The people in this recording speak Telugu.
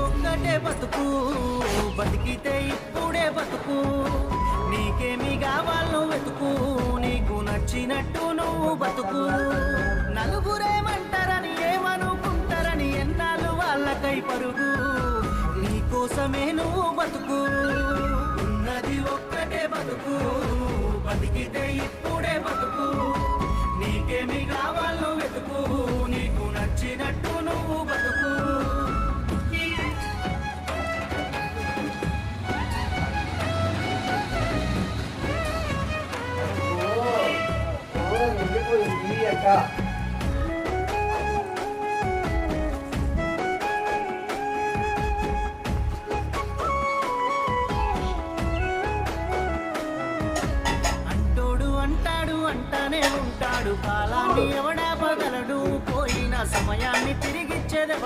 ఒక్కటే బతుకు బతికితే ఇప్పుడే బతుకు నీకేమి కావాలో వెతుకు నీకు నచ్చినట్టు నువ్వు బతుకు నలుగురేమంటారని ఏమనుకుంటారని ఎన్నాళ్ళు వాళ్ళకై పరుగు నీకోసమే నువ్వు బతుకు ఉన్నది ఒక్కటే బతుకు బతికితే ఇప్పుడే బతుకు నీకేమి కావాలో వెతుకు నీకు నచ్చినట్టు నువ్వు బతుకు వెళ్ళిపోయింది అక్క. అంటోడు అంటాడు అంటానే ఉంటాడు కాలాన్ని ఎవడాపగలడు పోయిన సమయాన్ని తిరిగిచ్చేదే